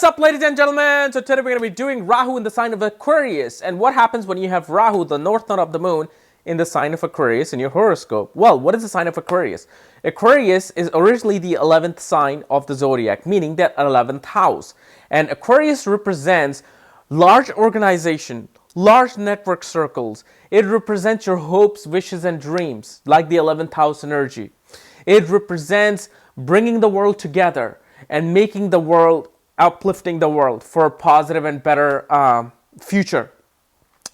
What's up, ladies and gentlemen? So today we're going to be doing Rahu in the sign of Aquarius. And what happens when you have Rahu, the north node of the moon, in the sign of Aquarius in your horoscope? Well, what is the sign of Aquarius? Aquarius is originally the 11th sign of the zodiac, meaning that 11th house. And Aquarius represents large organization, large network circles. It represents your hopes, wishes, and dreams, like the 11th house energy. It represents bringing the world together and making the world, uplifting the world for a positive and better future.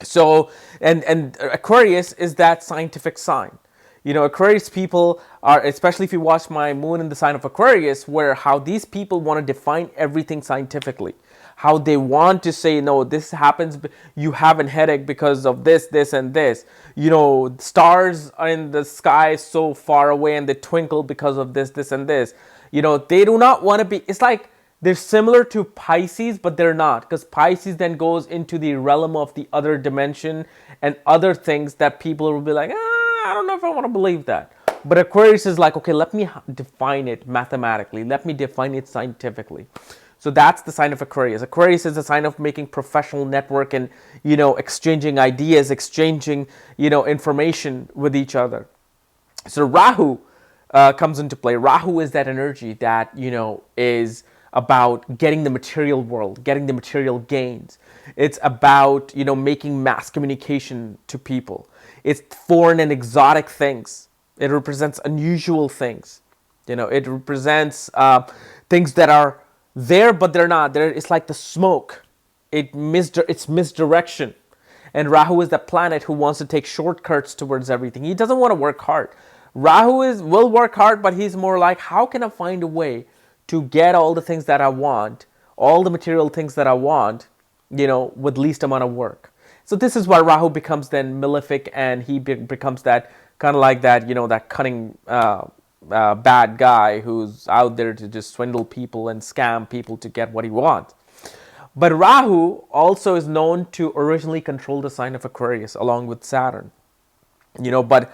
So, and Aquarius is that scientific sign. You know, Aquarius people are, especially if you watch my moon in the sign of Aquarius, where how these people want to define everything scientifically. How they want to say, no, this happens, you have a headache because of this, this, and this. You know, stars are in the sky so far away and they twinkle because of this, this, and this. You know, they do not want to be, it's like they're similar to Pisces, but they're not. Because Pisces then goes into the realm of the other dimension and other things that people will be like, I don't know if I want to believe that. But Aquarius is like, okay, let me define it mathematically. Let me define it scientifically. So that's the sign of Aquarius. Aquarius is a sign of making professional network and, you know, exchanging ideas, exchanging, you know, information with each other. So Rahu comes into play. Rahu is that energy that, you know, is about getting the material world, getting the material gains. It's about, you know, making mass communication to people. It's foreign and exotic things. It represents unusual things. You know, it represents things that are there, but they're not. It's like the smoke. It's misdirection. And Rahu is the planet who wants to take shortcuts towards everything. He doesn't want to work hard. Rahu will work hard, but he's more like, how can I find a way to get all the things that I want, all the material things that I want, you know, with least amount of work. So this is why Rahu becomes then malefic, and he becomes that kind of like that, you know, that cunning bad guy who's out there to just swindle people and scam people to get what he wants. But Rahu also is known to originally control the sign of Aquarius along with Saturn. You know, but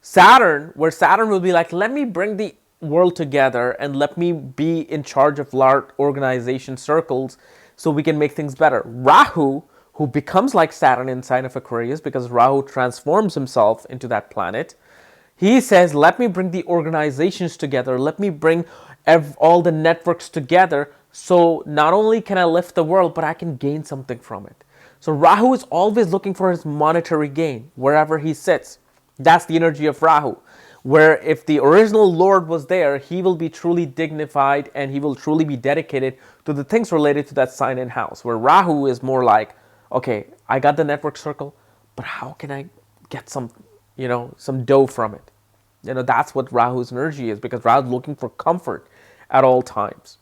Saturn will be like, let me bring the world together and let me be in charge of large organization circles so we can make things better. Rahu, who becomes like Saturn in sign of Aquarius because Rahu transforms himself into that planet, he says, let me bring the organizations together, let me bring all the networks together, so not only can I lift the world, but I can gain something from it. So Rahu is always looking for his monetary gain wherever he sits. That's the energy of Rahu. Where if the original Lord was there, he will be truly dignified and he will truly be dedicated to the things related to that sign and house. Where Rahu is more like, okay, I got the network circle, but how can I get some, you know, some dough from it? You know, that's what Rahu's energy is, because Rahu's looking for comfort at all times.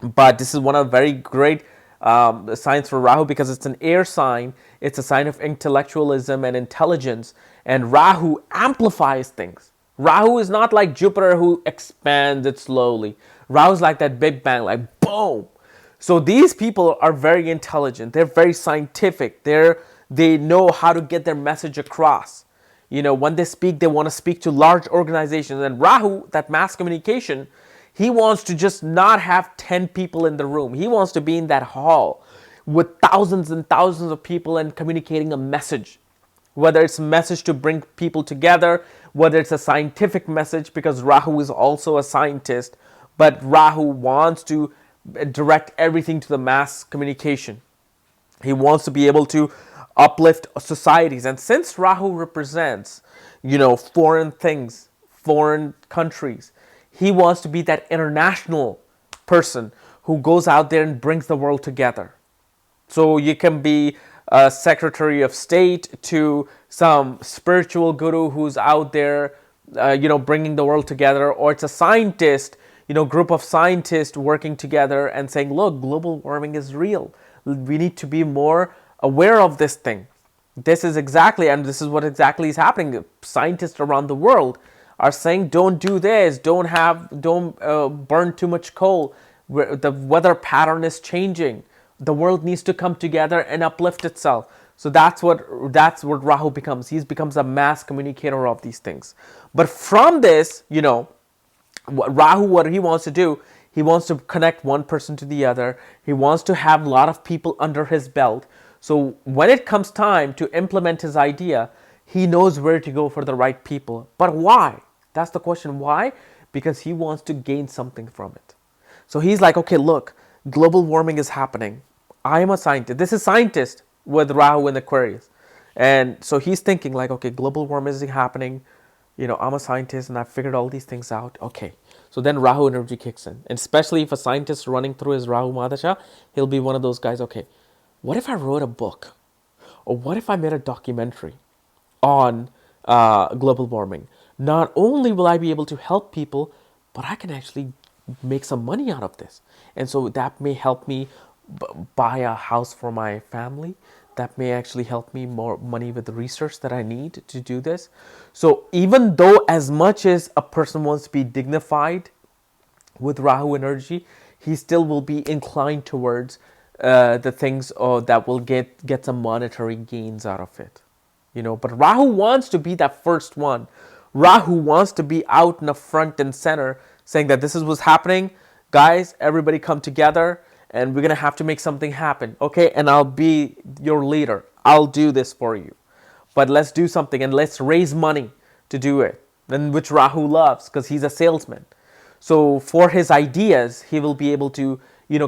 But this is one of very great signs for Rahu because it's an air sign. It's a sign of intellectualism and intelligence. And Rahu amplifies things. Rahu is not like Jupiter who expands it slowly. Rahu is like that big bang, like boom. So these people are very intelligent. They're very scientific. They know how to get their message across. You know, when they speak, they want to speak to large organizations. And Rahu, that mass communication, he wants to just not have 10 people in the room. He wants to be in that hall with thousands and thousands of people and communicating a message. Whether it's a message to bring people together, whether it's a scientific message, because Rahu is also a scientist, but Rahu wants to direct everything to the mass communication. He wants to be able to uplift societies. And since Rahu represents, you know, foreign things, foreign countries, he wants to be that international person who goes out there and brings the world together. So you can be a Secretary of State to some spiritual guru who's out there, you know, bringing the world together, or it's a scientist, you know, group of scientists working together and saying, look, global warming is real. We need to be more aware of this thing. This is what exactly is happening. Scientists around the world are saying, don't do this, don't burn too much coal. The weather pattern is changing. The world needs to come together and uplift itself. So that's what Rahu becomes. He becomes a mass communicator of these things. But from this, you know, Rahu, what he wants to do, He wants to connect one person to the other. He wants to have a lot of people under his belt. So when it comes time to implement his idea, he knows where to go for the right people. But why? That's the question. Why? Because he wants to gain something from it. So he's like, okay, look, global warming is happening. I am a scientist. This is scientist with Rahu in Aquarius. And so he's thinking like, okay, global warming is happening. I'm a scientist and I've figured all these things out. Okay. So then Rahu energy kicks in. And especially if a scientist running through his Rahu Madasha, he'll be one of those guys, okay, what if I wrote a book? Or what if I made a documentary on global warming? Not only will I be able to help people, but I can actually make some money out of this. And so that may help me buy a house for my family. That may actually help me more money with the research that I need to do this. So even though as much as a person wants to be dignified with Rahu energy, he still will be inclined towards the things that will get some monetary gains out of it. But Rahu wants to be that first one. Rahu wants to be out in the front and center saying that this is what's happening. Guys, everybody come together and we're going to have to make something happen. Okay, and I'll be your leader. I'll do this for you. But let's do something and let's raise money to do it. And which Rahu loves because he's a salesman. So for his ideas, he will be able to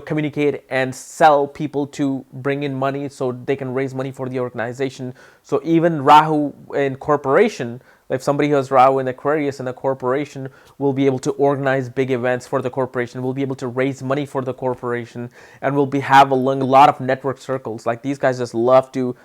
communicate and sell people to bring in money so they can raise money for the organization. So even Rahu in corporation, if somebody who has Rahu in Aquarius in a corporation will be able to organize big events for the corporation, will be able to raise money for the corporation, and will have a lot of network circles. Like these guys just love to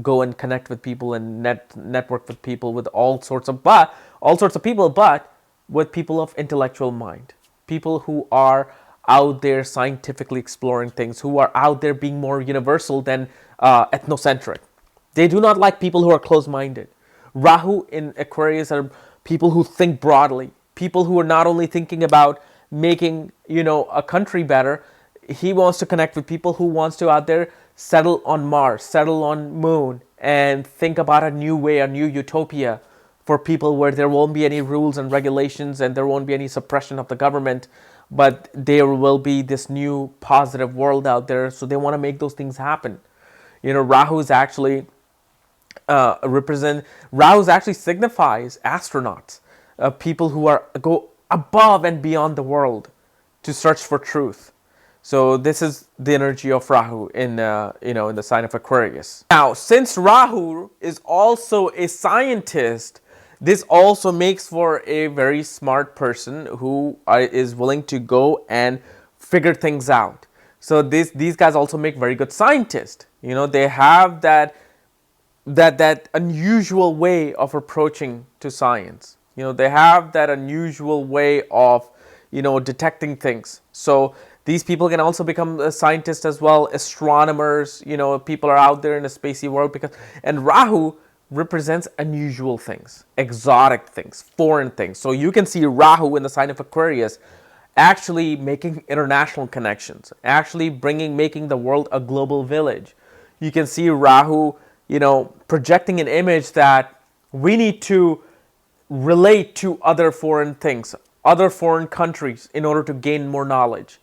go and connect with people and network with people with all sorts of people, but with people of intellectual mind. People who are out there scientifically exploring things, who are out there being more universal than ethnocentric. They do not like people who are close-minded. Rahu in Aquarius are people who think broadly, people who are not only thinking about making, a country better. He wants to connect with people who wants to out there settle on Mars, settle on Moon, and think about a new way, a new utopia for people where there won't be any rules and regulations and there won't be any suppression of the government, but there will be this new positive world out there. So they want to make those things happen. Rahu is actually Rahu actually signifies astronauts, people who go above and beyond the world to search for truth. So this is the energy of Rahu in the sign of Aquarius. Now, since Rahu is also a scientist, this also makes for a very smart person who is willing to go and figure things out. So these guys also make very good scientists. They have that unusual way of approaching to science. They have that unusual way of detecting things. So these people can also become scientists as well, astronomers. People are out there in the spacey world and Rahu represents unusual things, exotic things, foreign things. So you can see Rahu in the sign of Aquarius actually making international connections, actually making the world a global village. You can see Rahu, projecting an image that we need to relate to other foreign things, other foreign countries in order to gain more knowledge.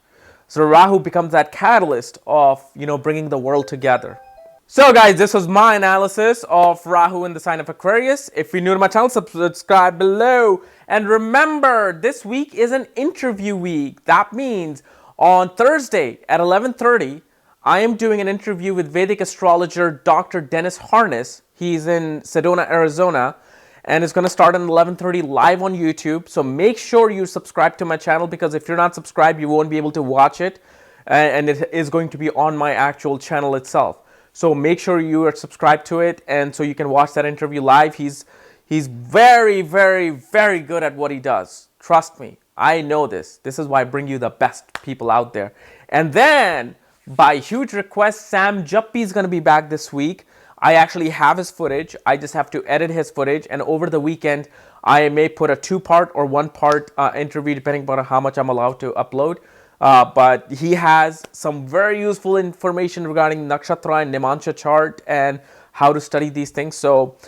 So Rahu becomes that catalyst of, bringing the world together. So guys, this was my analysis of Rahu in the sign of Aquarius. If you're new to my channel, subscribe below. And remember, this week is an interview week. That means on Thursday at 11:30, I am doing an interview with Vedic astrologer Dr. Dennis Harness. He's in Sedona, Arizona. And it's going to start at 11:30 live on YouTube. So make sure you subscribe to my channel, because if you're not subscribed, you won't be able to watch it. And it is going to be on my actual channel itself. So make sure you are subscribed to it, and so you can watch that interview live. He's very, very, very good at what he does. Trust me, I know this. This is why I bring you the best people out there. And then, by huge request, Sam Juppy is going to be back this week. I actually have his footage. I just have to edit his footage, and over the weekend, I may put a 2-part or 1-part interview, depending on how much I'm allowed to upload. But he has some very useful information regarding nakshatra and nimansha chart and how to study these things. So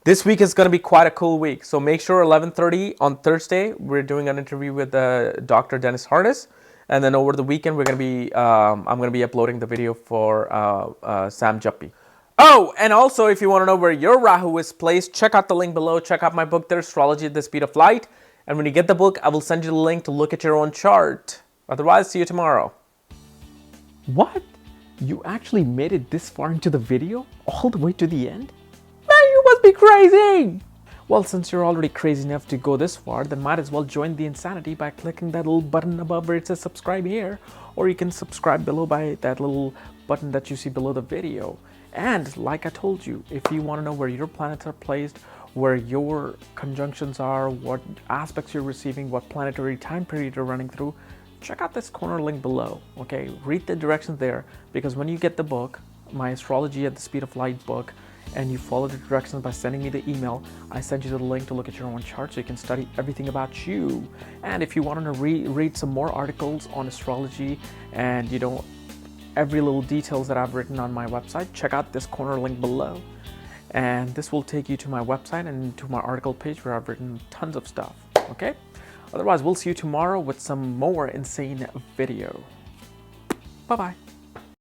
This week is going to be quite a cool week. So make sure 11:30 on Thursday, we're doing an interview with Dr. Dennis Hardis. And then over the weekend, I'm going to be uploading the video for Sam Juppy. Oh, and also if you want to know where your Rahu is placed, check out the link below. Check out my book there, Astrology at the Speed of Light. And when you get the book, I will send you the link to look at your own chart. Otherwise, see you tomorrow. What? You actually made it this far into the video? All the way to the end? Man, you must be crazy! Well, since you're already crazy enough to go this far, then might as well join the insanity by clicking that little button above where it says subscribe here. Or you can subscribe below by that little button that you see below the video. And like I told you, if you want to know where your planets are placed, where your conjunctions are, what aspects you're receiving, what planetary time period you're running through, check out this corner link below, okay? Read the directions there, because when you get the book, my Astrology at the Speed of Light book, and you follow the directions by sending me the email, I send you the link to look at your own chart so you can study everything about you. And if you want to read some more articles on astrology and every little details that I've written on my website, check out this corner link below. And this will take you to my website and to my article page where I've written tons of stuff, okay? Otherwise, we'll see you tomorrow with some more insane video. Bye-bye.